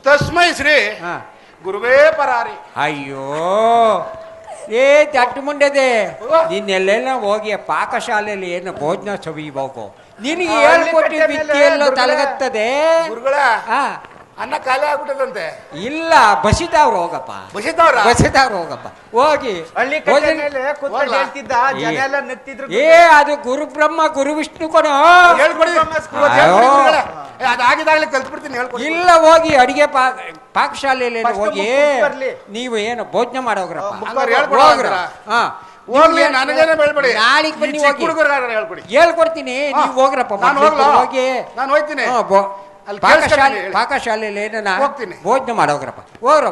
ತಸ್ಮೈ ಶ್ರೀ ಹಾ. ಗುರುವೇ ಪರಾರಿ. ಅಯ್ಯೋ ಏ ದಟ್ಟ ಮುಂಡೆದೆ ನಿನ್ನೆಲ್ಲೆಲ್ಲ ಹೋಗಿ ಪಾಕಶಾಲೆಯಲ್ಲಿ ಏನು ಭೋಜನ ಸವಿಬೇಕು. ನಿನಗೆ ಹಳ್ಳಿ ಹೇಳ್ಕೊಟ್ಟಿದ್ದ ಕಟ್ಟೆ ಮೇಲೆ ವಿದ್ಯೆಯೆಲ್ಲ ಗುರುಗಳೇ. ತಲಗತ್ತದೆ. ಗುರುಗಳ ಹಾ ಅನ್ನ ಖಾಲಿ ಆಗ್ಬಿಟ್ಟದಂತೆ. ಇಲ್ಲ ಬಸಿದವ್ರು ಹೋಗಪ್ಪ. ಬಸಿದವ್ರ ಬಸಿದವ್ರು ಹೋಗಪ್ಪ ಹೋಗಿ ಹಳ್ಳಿ ಕಟ್ಟೆ ಭೋಜನ- ಮೇಲೆ ಕೂತ್ಕೊಂಡು ಹೋಗ್ಲಾ? ಹೇಳ್ತಿದ್ದ ಜನ ಎಲ್ಲ ನತ್ತಿದ್ರು. ಏ ಅದು ಗುರು ಬ್ರಹ್ಮ ಗುರು ವಿಷ್ಣು ಕೊಡ. ಹೇಳ್ಕೊಡಿ ಅಯ್ಯೋ. ಅದಾಗಿದ್ದಾಗಲೇ ಕಲ್ತ್ಬಿಡ್ತೀನಿ ಹೇಳ್ಕೊಡಿ. ಇಲ್ಲ ಹೋಗಿ ಅಡಿಗೆ ಪಾಕಶಾಲೆಯಲ್ಲಿ First ಹೋಗಿ book ಬರ್ಲಿ. ನೀವು ಏನು ಭೋಜನ ಮಾಡೋಗ್ರಪ್ಪ. ಹಂಗಾರೆ ಹೇಳ್ಕೊಡು ಹೋಗ್ರ. ಅಂದ್ರ. ಹಾ ಹೋಗ್ಲಿ ನೀವು ನನಗೇನೆ ಬೆಳ್ಬೇಡಿ. ನಾಳೆಗ್ ಬನ್ನಿ ಈ ಚಿಕ್ಕ ಹೋಗಿ. ಹುಡುಗರ್ಗಾರ ಹೇಳ್ಕೊಡಿ. ಹೇಳ್ಕೊಡ್ತೀನಿ ನೀವು ಹೋಗ್ರಪ್ಪ. ನಾನು ಮೊದ್ಲು ಹೋಗ್ಲಾ? ಹೋಗಿ ನಾನು ಹೋಯ್ತೀನಿ. ಹಾ, ಅಲ್ಲಿ ಪಾಕಶಾಲೆ ಕೇಳಿಸ್ಕೊತೀನಿ ಹೇಳಿ. ಪಾಕಶಾಲೆಯಲ್ಲಿ ಏನನ ಹೋಗ್ತೀನಿ. ಭೋಜನ ಮಾಡೋಗ್ರಪ್ಪ. ಹೋಗ್ರ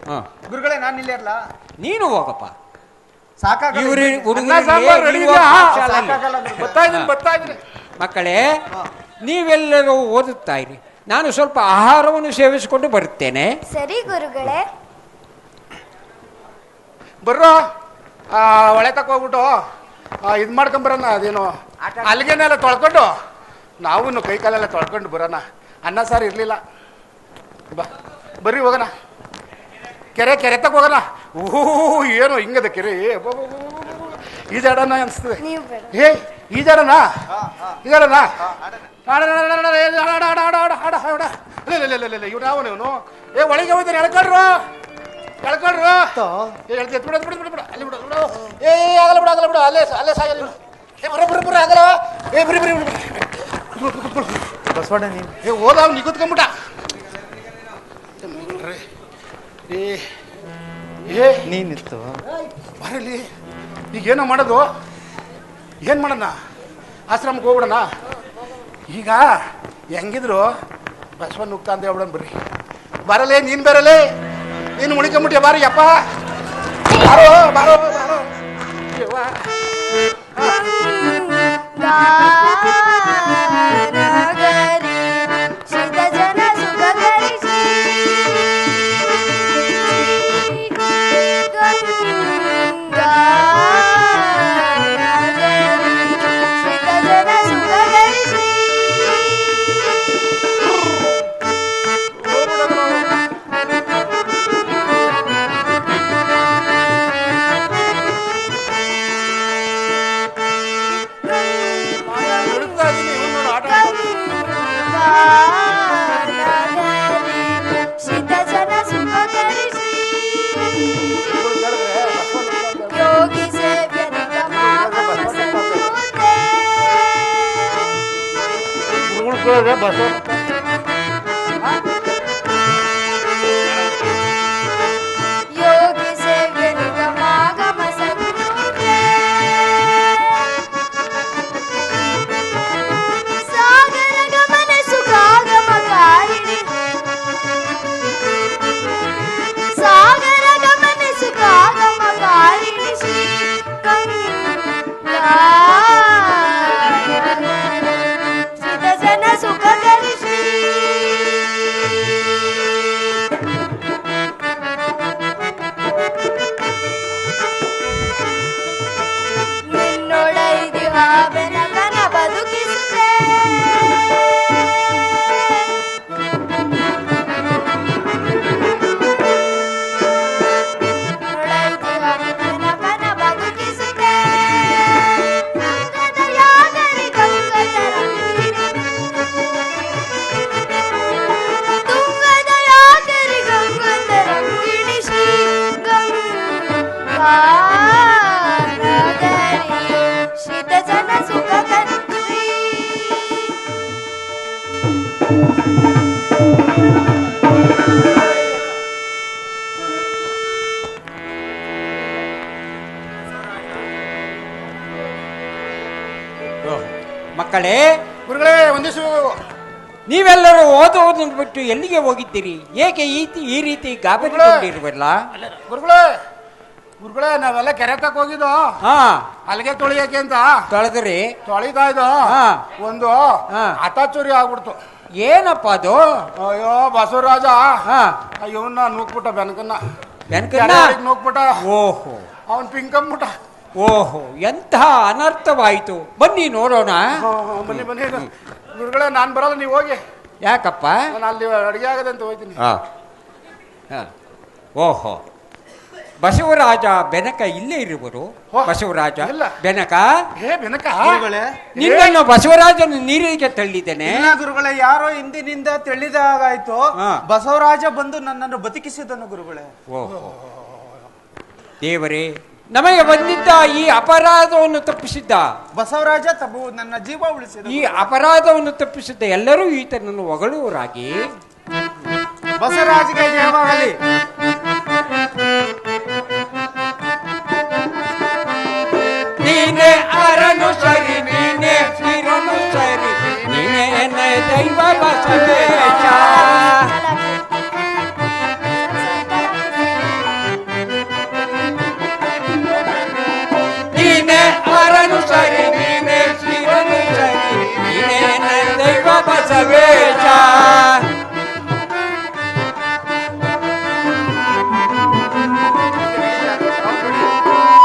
ಹಾ ಗುರುಗಳೇ ನಾನು ಇಲ್ಲೇ ಇರ್ಲಾ? ನೀನು ಹೋಗಪ್ಪ. ಸಾಕಾಗಲ್ಲ ಇವ್ರಿ ಇವ್ರಿಗೆ. ಅನ್ನ ಸಾಂಬಾರ್ ready ಇದೆಯಾ? ಸಾಕಾಗಲ್ಲ ಗುರುಗಳೇ. ಬರ್ತಾ ಇದ್ದೀನಿ. ಮಕ್ಕಳೇ ನೀವೆಲ್ಲರೂ ಓದುತ್ತಾ ಇರಿ. ನಾನು ಸ್ವಲ್ಪ ಆಹಾರವನ್ನು ಸೇವಿಸಿಕೊಂಡು ಬರುತ್ತೇನೆ. ಸರಿ ಗುರುಗಳೇ. ಬರ್ರೋ ಒಳೆ ತಕೋಗ್ಬಿಟ್ಟು ಇದು ಮಾಡ್ಕೊಂಬರೋಣ. ಅದೇನು ಅಲ್ಲಿಗೆನೆಲ್ಲ ತೊಳ್ಕೊಂಡು ನಾವು ಕೈ ಕಾಲೆಲ್ಲ ತೊಳ್ಕೊಂಡು ಬರೋಣ. ಅನ್ನ ಸಾರು ಇರಲಿಲ್ಲ. ಬಾ ಬರ್ರಿ ಹೋಗೋಣ. ಕೆರೆ ತಕ್ಕ ಹೋಗೋಣ. ಓಹೋ ಏನು ಹಿಂಗದ ಕೆರೆ. ಈಜಾಡೋಣ ಅನಿಸ್ತದೆ. ನೀವು ಬೇಡ. ಏ ಈಜಾಡೋಣ ಈಜಾಡೋಣ. ಇವ್ರು ಯಾವ ಇವನು? ಏ ಒಳಗೆ ಹೋಗ್ತಾನೆ. ಎಳ್ಕೊಳ್ರು ಎತ್ಬಿಡ ಅಲ್ಲಿ ಬಿಡು. ಏ ಆಗಲ್ಲ ಬಿಡು ಅಲ್ಲೇ ಸಾಗಲ್ಲ. ಏ ಬರ ಆಗಲ್ಲ. ಏ ಬರಿ ಬಸವಣ್ಣ ನೀನು ಏ ಹೋದ ನಿಗುತ್ಕೊಂಬಿಟ್ಟ. ಏ ನೀನಿತ್ತು. ಬರಲಿ ಈಗೇನೋ ಮಾಡೋದು? ಏನು ಮಾಡೋಣ? ಆಶ್ರಮಕ್ಕೆ ಹೋಗ್ಬಿಡೋಣ. ಈಗ ಹೆಂಗಿದ್ರು ಬಸವಣ್ಣ ನುಗ್ತಾ ಅಂತ ಹೇಳ್ಬಿಡೋಣ. ಬರ್ರಿ ಬರಲೇ ನೀನು ಬರಲೇ. ನೀನು ಮುಳಿಕೊಂಬಿಟ್ಟಿಯ ಬಾರಿ ಅಪ್ಪ. ಬಾರೋ ಯವ್ವಾ. ದಾನಗರಿ ಸಿದ್ಧ ಜನ ಸುಖಕರಿಸಿ ಗಂಗಾನಗರಿ ಸಿದ್ಧ ಜನ ಸುಖಕರಿಸಿ ಹುಡುಕ್ತಾ ಇದೀನಿ, ಇವ್ನು ನೋಡು ಆಟ ಆಡ್ತಾನೆ. ಸಿದ್ಧ ಜನ ಸುಖಕರಿಸಿ ಇವ್ರು ಕೇಳಿದ್ರೆ ಬಸವಣ್ಣ ನುಗ್ತಾ ಅಂತ ಯೋಗಿ ಸೇವ್ಯ ನಿಗಮಾಗಮ ಸಂಯುತೆ ಗುರುಗಳು ಕೇಳಿದ್ರೆ ಬಸವಣ್ಣ ಯೋಗಿ ಸೇವ್ಯ ನಿಗಮಾಗಮ ಸಂಯುತೆ ಸಾಗರ ಗಮನ ಸುಖಾಗಮಕಾರಿಣಿ ಸಾಗರ ಗಮನ ಸುಖಾಗಮಕಾರಿಣಿ ಶ್ರೀ ಗಂಗಾ ಸಿದ್ಧ ಜನ ಸುಖಕರಿಸಿ ಮಕ್ಕಳೇ, ಗುರುಗಳೇ ವಂದಿಸು. ನೀವೆಲ್ಲರೂ ಓದುವುದನ್ನು ಬಿಟ್ಟು ಎಲ್ಲಿಗೆ ಹೋಗಿದ್ದೀರಿ? ಏಕೆ ಈ ರೀತಿ ಗಾಬರಿಗೊಂಡಿರುವಲ್ಲ? ಗುರುಗಳೇ ನಾವೆಲ್ಲ ಕೆರೆತಕ್ಕೆ ಹೋಗಿದ್ದು ಹಾ, ಅಲ್ಲಿಗೆ ತೊಳಿಯಕ್ಕೆ ಅಂತ ತೊಳೆದ್ರಿ? ತೊಳಿತಾ ಇದ್ದು ಹಾ. ಒಂದು ಹಾ. ಹಠಚೂರಿ ಆಗ್ಬಿಡ್ತು. ಏನಪ್ಪ ಅದು? ಅಯ್ಯೋ ಬಸವರಾಜ ಹಾ, ಇವನ್ನ ನೂಕ್ಬಿಟ್ಟ ಬೆನಕನ್ನ ಬೆನಕನ್ನ? ನೂಕ್ಬಿಟ್ಟ. ಓಹೋ ಅವನ್ ಪಿಂಕಂಬಿಟ್ಟ. ಓಹೋ, ಎಂತಹ ಅನರ್ಥವಾಯಿತು. ಬನ್ನಿ ನೋಡೋಣ. ಬನ್ನಿ ಬನ್ನಿ ಗುರುಗಳೇ, ನಾನು ಬರಲ್ಲ, ನೀವು ಹೋಗಿ. ಯಾಕಪ್ಪ? ನಾನು ಅಲ್ಲಿ ಅಡಿಗೆ ಆಗದೆ ಅಂತ ಹೋಗ್ತೀನಿ. ಓಹೋ, ಬಸವರಾಜ ಬೆನಕ ಇಲ್ಲೇ ಇರುವರು. ಓ, ಬಸವರಾಜ ಇಲ್ಲ. ಬೆನಕ, ಬೆನಕ ಗುರುಗಳೇ ನಿನ್ನನ್ನು ಬಸವರಾಜನ ನೀರಿಗೆ ತಳ್ಳಿದ್ದೇನೆ. ಇಲ್ಲ ಗುರುಗಳೇ, ಯಾರೋ ಹಿಂದಿನಿಂದ ತಿಳಿದಾಗಾಯ್ತು. ಹಾ. ಬಸವರಾಜ ಬಂದು ನನ್ನನ್ನು ಬದುಕಿಸಿದನು ಗುರುಗಳೇ. ಓಹೋ, ದೇವರೇ, ನಮಗೆ ಬಂದಿದ್ದ ಈ ಅಪರಾಧವನ್ನು ತಪ್ಪಿಸಿದ್ದ ಬಸವರಾಜ ನನ್ನ ಜೀವ ಉಳಿಸಿದ. ಈ ಅಪರಾಧವನ್ನು ತಪ್ಪಿಸಿದ್ದ ಎಲ್ಲರೂ ಈತನನ್ನು ಹೊಗಳುವರಾಗಿ ಬಸವರಾಜಗೆ ಜಯವಾಗಲಿ. ನೀನೆ ಅರನು ಸರಿ, ನೀನೆ ಶಿರನು ಸರಿ, ನೀನೆ ದೈವ ಬಸವೇಶ. ನೀನೆ ಅರನು ಸರಿ, ನೀನೆ ಶಿರನು ಸರಿ, ನೀನೆ ದೈವ ಬಸವೇಶ.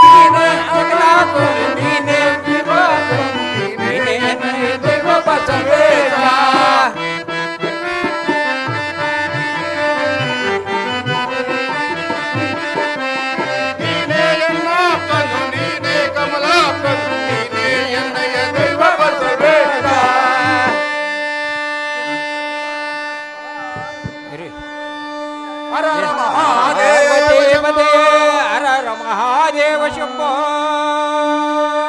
ನೀನೆ ಅಗಲಾಕು, ನೀನೆ ವಿವಾಕು, ನೀನೆ ದೈವ ಬಸವೇಶ. ನೀನೇ ಎನ್ನ ಕನು, ನೀನೇ ಕಮಲಾಕನು, ನೀನೇ ಎನ್ನಯ ದೈವ ಬಸವೇಶ. ಹರ ಹರ ಮಹಾದೇವ ದೇವದೇ ಹರ ಹರ ಮಹಾದೇವ ಶಂಭೋ.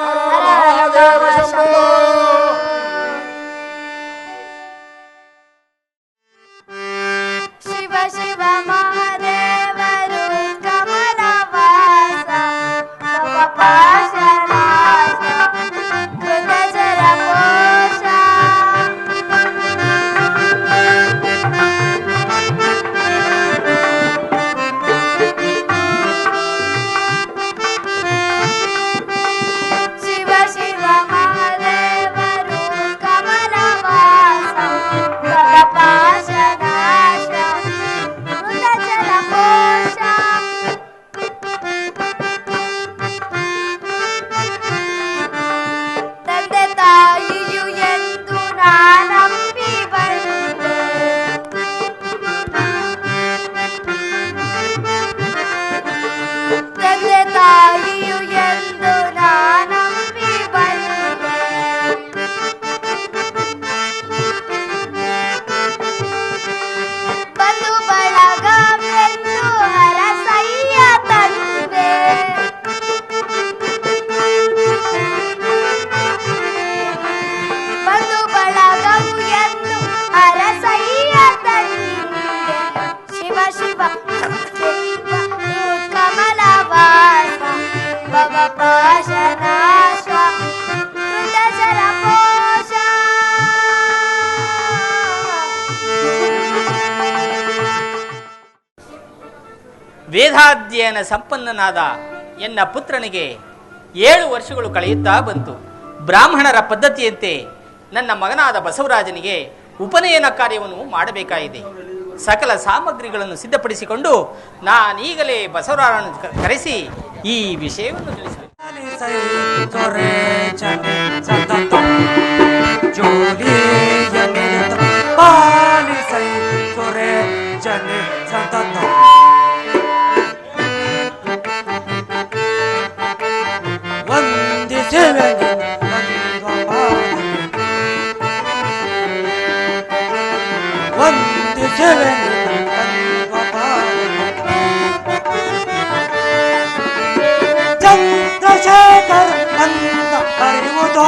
ಹರ ಹರ ಮಹಾದೇವ ಶಂಭೋ. ಶಿವ ಶಿವ ಮಹಾದೇವರು ಕಮಲವಾಸ ಪಾಶನಾಶ ಕೃತಜರ ಕೋಶ. ಶಿವ ಶಿವ ಮಹಾದೇವರು ಕಮಲವಾಸ ಪಾಶನಾಶ ಕೃತಜರ ಕೋಶ. ತಂದೆ ತಾಯಿಯು ಎಂದು ನಾನಂಬಿ ಬಂದೆ. ತಂದೆ ತಾಯಿಯು ಎಂದು ನಾನಂಬಿ ಬಂದೆ. ಬಂಧು ಬಳಗವೆಂದು ಹರಸಯ್ಯ ತಂದೆ. ಬಂಧು ಬಳಗವು ಎಂದು ಹರಸಯ್ಯ ತಂದೆ. ಶಿವ ಶಿವ ಕಮಲವಾಸ ಭವ ಪಾಶನಾಶ ಕೃತಜರ ಕೋಶ. ವೇದಾಧ್ಯಯನ ಸಂಪನ್ನನಾದ ಎನ್ನ ಪುತ್ರನಿಗೆ 7 ವರ್ಷಗಳು ಕಳೆಯುತ್ತಾ ಬಂತು. ಬ್ರಾಹ್ಮಣರ ಪದ್ಧತಿಯಂತೆ ನನ್ನ ಮಗನಾದ ಬಸವರಾಜನಿಗೆ ಉಪನಯನ ಕಾರ್ಯವನ್ನು ಮಾಡಬೇಕಾಗಿದೆ. ಸಕಲ ಸಾಮಗ್ರಿಗಳನ್ನು ಸಿದ್ಧಪಡಿಸಿಕೊಂಡು ನಾನೀಗಲೇ ಬಸವರಾಜನ ಕರೆಸಿ ಈ ವಿಷಯವನ್ನು ತಿಳಿಸಿದೆ. ಚಂದ್ರಶೇಖರ್ ಅಂತ ಕರೆಯುವುದು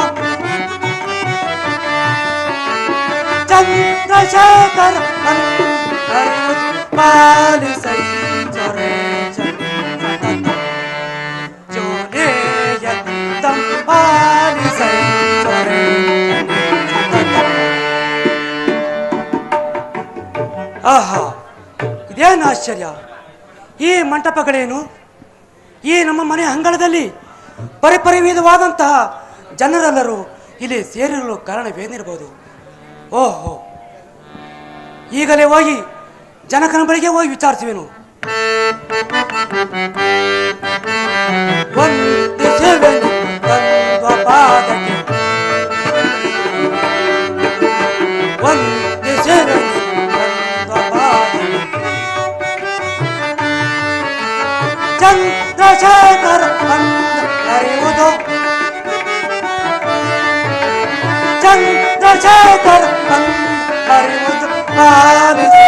ಆಶ್ಚರ್ಯ! ಈ ಮಂಟಪಗಳೇನು? ಈ ನಮ್ಮ ಮನೆ ಅಂಗಳದಲ್ಲಿ ಪರಿಪರಿವಿಧವಾದಂತಹ ಜನರೆಲ್ಲರೂ ಇಲ್ಲಿ ಸೇರಿರಲು ಕಾರಣವೇನಿರಬಹುದು? ಓಹೋ, ಈಗಲೇ ಹೋಗಿ ಜನಕನ ಬಳಿಗೆ ಹೋಗಿ ವಿಚಾರಿಸುವೆನು. ಒಂದು ಸೇವೆನು ಒಂದು ಪಾದಕ್ಕೆ, ಒಂದು ಸೇವೆನು ಒಂದು ಪಾದಕ್ಕೆ, ಚಂದ್ರಶೇಖರ ಅರಿಯುವುದು, ಚಂದ್ರಶೇಖರ ಅರಿಯುವುದು ಆಲಿಸಿ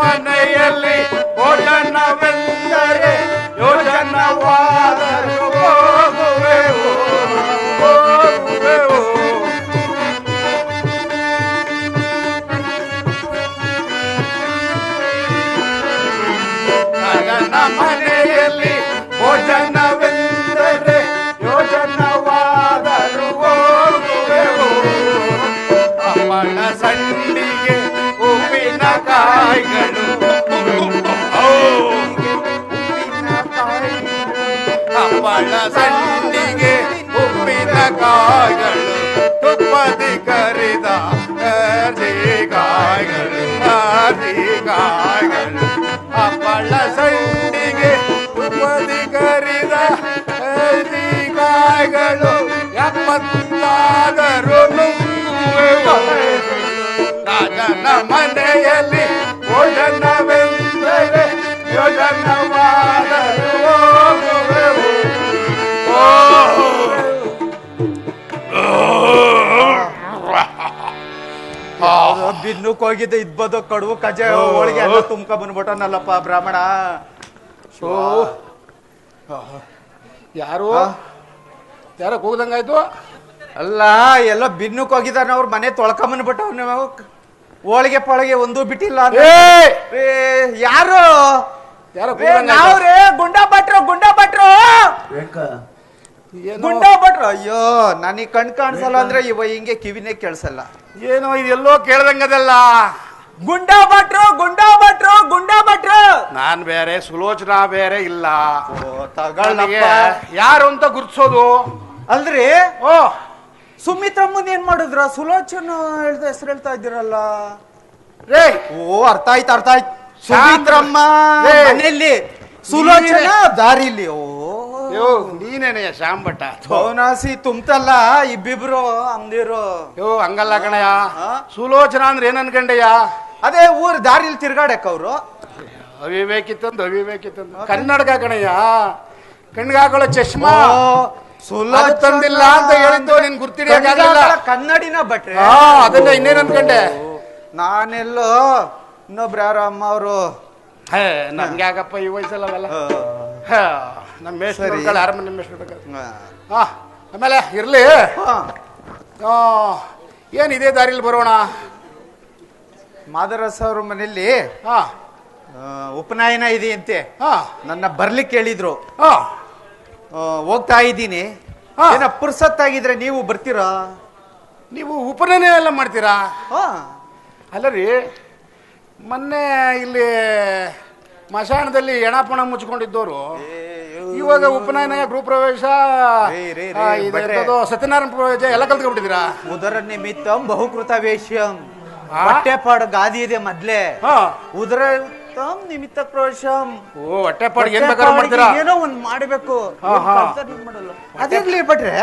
ಮನೆಯಲ್ಲಿ ಭೋಜನವೆಂದರೆ ಯೋಜನವಾದರೂ ಹೋಗುವೆವು ಹೋಗುವೆವು. ನನ್ನ ಮನೆಯಲ್ಲಿ ಭೋಜನವೆಂದರೆ ಯೋಜನವಾದರೂ ಹೋಗುವೆವು. ಅಮ್ಮನ ಸಂಡಿಗೆ ಉಪ್ಪಿನಕಾಯಿಗಳು, ಅಪ್ಪಳ ಸಂಡಿಗೆ ಉಪ್ಪಿನಕಾಯಿಗಳು, ತುಪ್ಪದಿ ಕರಿದ ಕಾಯಿಗಳು ಕಾಯಿಗಳು. ಅಪ್ಪಳ ಸಂಡಿಗೆ ತುಪ್ಪದಿ ಕರಿದ ಕಾಯಿಗಳು, ಎಪ್ಪತ್ತಾದರೂ ನುಂಗುವೆವು. ರಾಜನ ಮನೆಯಲ್ಲಿ ಭೋಜನವೆಂದರೆ ಯೋಜನವಾದರೂ ಹೋಗುವೆವು. ಬಿನ್ನಕ್ ಹೋಗಿದ್ದೆ ಇದ್ಬೋದು ಕಡುವು ಕಜೆ ಹೋಳಿಗೆ ಎಲ್ಲ ತುಂಬ್ಕ ಬಂದ್ಬಿಟ್ಟನಲ್ಲಪ್ಪ ಬ್ರಾಹ್ಮಣ. ಯಾರು ಯಾರೋ ಕೂಗದಂಗಾಯ್ತು? ಅಲ್ಲ, ಎಲ್ಲ ಬಿನ್ನಕ್ ಹೋಗಿದಾನ, ಅವ್ರ ಮನೆ ತೊಳ್ಕೊಂಬಂದ್ಬಿಟ್ಟವ್. ನೀವು ಹೋಳಿಗೆ ಪೊಳಗೆ ಒಂದೂ ಬಿಟ್ಟಿಲ್ಲ. ಯಾರು ನಾವ್ರೇ ಗುಂಡಾ ಭಟ್ರು ಗುಂಡಾ ಭಟ್ರು ಗುಂಡಾ ಭಟ್ರು. ಅಯ್ಯೋ, ನನಗ್ ಕಣ್ ಕಾಣಿಸಲ್ಲ ಅಂದ್ರೆ ಇವ ಹಿಂಗೆ ಕಿವಿನೇ ಕೇಳಿಸಲ್ಲ. ಏನೋ ಇದೆಲ್ಲೋ ಕೇಳ್ದಂಗದಲ್ಲ. ಗುಂಡಾ ಭಟ್ರು ಗುಂಡಾ ಭಟ್ರು ಗುಂಡಾ ಭಟ್ರು. ನಾನ್ ಬೇರೆ, ಸುಲೋಚನಾ ಬೇರೆ ಇಲ್ಲ. ತಗೊಳ್ಳಿಗೆ ಯಾರು ಅಂತ ಗುರ್ತಿಸೋದು ಅಲ್ರಿ? ಓ, ಸುಮಿತ್ರಮ್ಮನ್ ಏನ್ ಮಾಡಿದ್ರ? ಸುಲೋಚನ ಹೆಸರು ಹೇಳ್ತಾ ಇದ್ದೀರಲ್ಲ ರೇ. ಓ, ಅರ್ಥ ಆಯ್ತು ಅರ್ಥ ಆಯ್ತು. ಸುಮಿತ್ರಮ್ಮ ಮನೆಯಲ್ಲಿ, ಸುಲೋಚನ ದಾರಿಲಿ. ಓ, ನೀನೇನೆಯ ಶ್ಯಾಮ್ ಭಟ್ಟ? ಸೋನಾಸಿ ತುಂಬ್ತಲ್ಲ ಇಬ್ಬಿಬ್ರು ಅಂದಿರು. ಹಂಗಲ್ಲ ಕಣಯ್ಯ. ಸುಲೋಚನಾ ಅಂದ್ರೆ ಏನ್ ಅನ್ಕಂಡಯ್ಯ? ಅದೇ ಊರ್ ದಾರಿಲಿ ತಿರ್ಗಾಡಕ್ ಅವ್ರು. ಅವಿವೇಕಿತ್ತಂದು ಕನ್ನಡಕ ಕಣಯ್ಯ, ಕಣ್ಗಾಕೊಳ್ಳೋ ಚಶ್ಮಾ ತಂದಿಲ್ಲ ಅಂತ ಹೇಳಿದ್ದು ನಿನ್ ಗುರ್ತಿಡಿಯಕ್ಕಾಗಲ್ಲ. ಕನ್ನಡಿನ ಭಟ್ರೆ. ಅದನ್ನ ಇನ್ನೇನ್ ಅನ್ಕಂಡೆ? ನಾನೆಲ್ಲೋ ಇನ್ನೊಬ್ರು ಯಾರ ಅಮ್ಮ ಅವರು. ನಮ್ಗೆ ಯಾಕಪ್ಪ ಈ ವಯಸ್ಸಲ್ಲ ಅವೆಲ್ಲ. ನಮ್ಮ ಮೇಷ್ಟ್ರು ಅರಮನೆ ಮೇಷ್ಟ್ರು. ಆಮೇಲೆ ಇರ್ಲಿ, ಏನ್ ಇದೇ ದಾರಿಲಿ ಬರೋಣ? ಮಾದರಸ ಅವ್ರ ಮನೆಯಲ್ಲಿ ಉಪನಯನ ಇದೆಯಂತೆ. ನನ್ನ ಬರ್ಲಿಕ್ಕೆ ಹೇಳಿದ್ರು. ಹೋಗ್ತಾ ಇದ್ದೀನಿ. ಏನ ಪುರ್ಸತ್ತಾಗಿದ್ರೆ ನೀವು ಬರ್ತೀರಾ? ನೀವು ಉಪನಯನ ಎಲ್ಲ ಮಾಡ್ತೀರಾ? ಅಲ್ಲ ರೀ, ಮೊನ್ನೆ ಇಲ್ಲಿ ಮಶಾಣದಲ್ಲಿ ಎಣಪಣ ಮುಚ್ಕೊಂಡಿದ್ದವರು ಇವಾಗ ಉಪನಯನ, ಗೃಹಪ್ರವೇಶ, ಸತ್ಯನಾರಾಯಣ ಪ್ರವೇಶ ಎಲ್ಲ ಕಲ್ತ್ಕೊಂಡ್ಬಿಟ್ಟಿದ್ದೀರಾ? ಉದರ ನಿಮಿತ್ತ ಬಹುಕೃತ ವೇಶ್ಯಂ. ಹೊಟ್ಟೆಪಾಡು ಗಾದಿ ಇದೆ ಮೊದ್ಲೇ. ಉದರ ನಿಮಿತ್ತ ಪ್ರವೇಶಂ. ಓ, ಹೊಟ್ಟೆಪಾಡು ಏನ್ ಬೇಕಾದ್ರೂ ಮಾಡ್ತೀರಾ? ಏನೋ ಒಂದ್ ಮಾಡ್ಬೇಕು. ಅದಿರ್ಲಿ ಭಟ್ರೆ,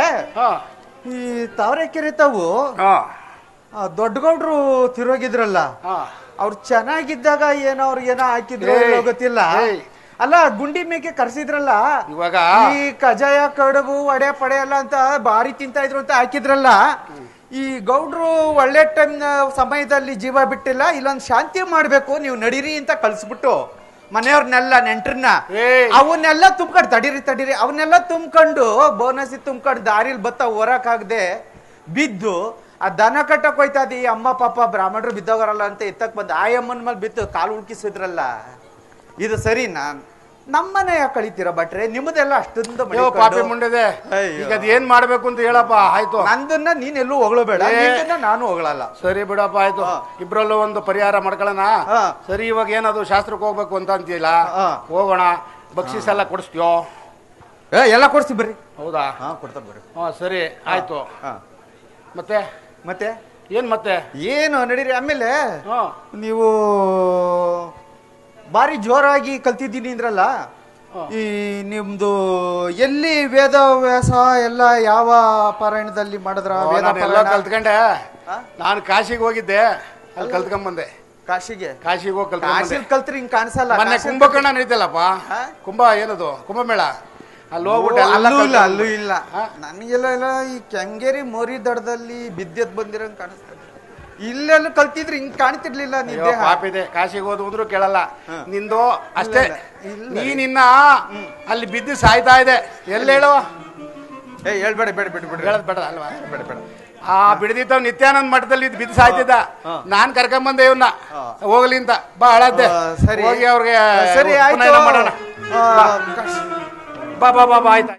ಈ ತಾವರೆಕೆರೆ ತಾವು ದೊಡ್ಡಗೌಡ್ರು ತಿರೋಗಿದ್ರಲ್ಲ, ಅವ್ರು ಚೆನ್ನಾಗಿದ್ದಾಗ ಏನೋ ಅವ್ರಿಗೇನೋ ಹಾಕಿದ್ರು ಗೊತ್ತಿಲ್ಲ. ಅಲ್ಲ, ಗುಂಡಿ ಮೇಕೆ ಕರ್ಸಿದ್ರಲ್ಲ, ಇವಾಗ ಈ ಕಜಾಯ ಕಡುಬು ವಡೆ ಪಡೆ ಎಲ್ಲ ಅಂತ ಬಾರಿ ತಿಂತಾ ಇದ್ರು ಅಂತ ಹಾಕಿದ್ರಲ್ಲ. ಈ ಗೌಡ್ರು ಒಳ್ಳೆ ಟೈಮ್ ಸಮಯದಲ್ಲಿ ಜೀವ ಬಿಟ್ಟಿಲ್ಲ, ಇಲ್ಲೊಂದು ಶಾಂತಿ ಮಾಡ್ಬೇಕು, ನೀವು ನಡೀರಿ ಅಂತ ಕಳ್ಸ್ಬಿಟ್ಟು ಮನೆಯವ್ರನ್ನೆಲ್ಲ ನೆಂಟ್ರನ್ನ ಅವನ್ನೆಲ್ಲ ತುಂಬ್ಕೊಂಡು ತಡೀರಿ ಅವನ್ನೆಲ್ಲ ತುಂಬ್ಕೊಂಡು ಬೋನಸಿ ತುಂಬ್ಕೊಂಡು ದಾರಿಲಿ ಬತ್ತ ಹೊರಕಾಗದೆ ಬಿದ್ದು ಆ ದನ ಕಟ್ಟಕ್ ಹೋಯ್ತಾದಿ ಅಮ್ಮ ಪಾಪ ಬ್ರಾಹ್ಮಣರು ಬಿದ್ದೋಗರಲ್ಲ ಅಂತ ಎತ್ತಕ್ ಬಂದ ಆ ಅಮ್ಮನ ಮೇಲೆ ಬಿತ್ತು ಕಾಲು ಉಳ್ಕಿಸಿದ್ರಲ್ಲ, ಇದು ಸರಿನಾ? ನಮ್ಮನೆ ಯಾಕೆ ಕಳಿತೀರ ಭಟ್ರೆ? ನಿಮ್ಮದೆಲ್ಲ ಅಷ್ಟೊಂದು ಮನೆ ಅಯ್ಯೋ ಪಾಪಿ ಕಳ್ದು. ಮುಂಡೆದೆ, ಅಯ್ಯೋ. ಈಗ ಅದ್ ಏನ್ ಮಾಡ್ಬೇಕು ಅಂತ ಹೇಳಪ್ಪ. ಆಯ್ತು, ನಂದನ್ನ ನೀನೆಲ್ಲೂ ಹೊಗಳಬೇಡ, ನಿನ್ನನ್ನ ನಾನು ಹೊಗಳಲ್ಲ. ಸರಿ ಬಿಡಪ್ಪ, ಆಯ್ತು. ಹಾ. ಇಬ್ರಲ್ಲೂ ಒಂದು ಪರಿಹಾರ ಮಾಡ್ಕೊಳ್ಳೋಣ. ಹಾ. ಸರಿ, ಇವಾಗ ಏನದು ಶಾಸ್ತ್ರಕ್ಕೆ ಹೋಗ್ಬೇಕು ಅಂತ ಅಂತೀಯಲ್ಲ, ಹಾ. ಹೋಗೋಣ. ಬಕ್ಷಿಸ್ ಎಲ್ಲ ಕೊಡಿಸ್ತೀಯೋ? ಎಲ್ಲ ಕೊಡ್ಸಿ ಬರ್ರಿ. ಹೌದಾ? ಹಾ, ಕೊಡ್ತಾ ಬರ್ರಿ. ಹಾ ಸರಿ, ಆಯ್ತು. ಹಾ. ಮತ್ತೆ ಮತ್ತೆ ಏನ್ ಮತ್ತೆ? ಏನು ನಡೀರಿ. ಆಮೇಲೆ ಹಾ. ನೀವು ಬಾರಿ ಜೋರಾಗಿ ಕಲ್ತಿದ್ದೀನಿ ಅಂದ್ರಲ್ಲ, ಈ ನಿಮ್ದು ಎಲ್ಲಿ ವೇದವ್ಯಾಸ ಎಲ್ಲ ಯಾವ ಪಾರಾಯಣದಲ್ಲಿ ಮಾಡಿದ್ರ? ವೇದ ಎಲ್ಲ ಪಾರಾಯಣ? ಕಲ್ತ್ಕೊಂಡೆ. ಹಾ? ನಾನು ಕಾಶಿಗೆ ಹೋಗಿದ್ದೆ, ಅಲ್ಲಿ ಕಲ್ತ್ಕೊಂಬಂದೆ. ಕಾಶಿಗೆ ಕಾಶಿಗೆ ಹೋಗಿ ಕಾಶಿಲ್ ಕಲ್ತ್ಕೊಂಬಂದೆ. ಕಲ್ತ್ರಿ ಹಿಂಗ್ ಕಾಣಿಸಲ್ಲ. ಮೊನ್ನೆ ಕಾಶಿಲ್ ಕುಂಭಕರ್ಣ ನಡೀತಲ್ಲಪ್ಪ. ಹಾ? ಕುಂಭ ಏನದು ಕುಂಭಮೇಳ, ಅಲ್ಲಿ ಓ, ಹೋಗ್ಬಿಟ್ಟು ಎಲ್ಲ ಅಲ್ಲೂ ಇಲ್ಲ, ಕಲ್ತ್ಕೊಂಡ್ ಅಲ್ಲೂ ಇಲ್ಲ. ಹಾ? ನನಗೆಲ್ಲ ಎಲ್ಲ ಈ ಕೆಂಗೇರಿ ಮೋರಿ ದಡದಲ್ಲಿ ಬಿದ್ದೆದ್ ಬಂದಿರಂಗ್ ಕಾಣಿಸ್ತದೆ. ಇಲ್ಲೆಲ್ಲ ಕಲ್ತಿದ್ರೆ ಹಿಂಗ್ ಕಾಣ್ತಿರ್ಲಿಲ್ಲ ನೀ ಅಯ್ಯೋ, ದೇಹ. ಪಾಪಿದೆ. ಕಾಶಿಗೆ ಹೋದ್ ಹೋದ್ರು ಕೇಳಲ್ಲ ನಿಂದು ಅಷ್ಟೇ. ಇಲ್ಲ. ನೀನಿನ್ನ ಅಲ್ಲಿ ಬಿದ್ದು ಸಾಯ್ತಾ ಇದೆ. ಎಲ್ಲಿ ಹೇಳು? ಏ ಹೇಳ್ಬೇಡ, ಬೇಡ ಬೇಡ ಬೇಡ ಹೇಳದ್ ಬೇಡ ಅಲ್ವಾ? ಬೇಡ ಬೇಡ. ಆ ಬಿಡದಿದ್ದವ್ ನಿತ್ಯಾನಂದ ಮಠದಲ್ಲಿ ಬಿದ್ದು ಸಾಯ್ತಿದ್ದ. ನಾನ್ ಕರ್ಕೊಂಬಂದೆ ಇವನ್ನ ಹೋಗ್ಲಿ ಅಂತ. ಬಾ ಹಳದ್ದೆ. ಸರಿ ಹೋಗಿ ಅವ್ರಿಗೆ ಸರಿ, ಆಯ್ತು. ಉಪನಯನ ಮಾಡೋಣ. ಆ, ಬಾ ಬಾ ಬಾ ಬಾ, ಆಯ್ತಾ.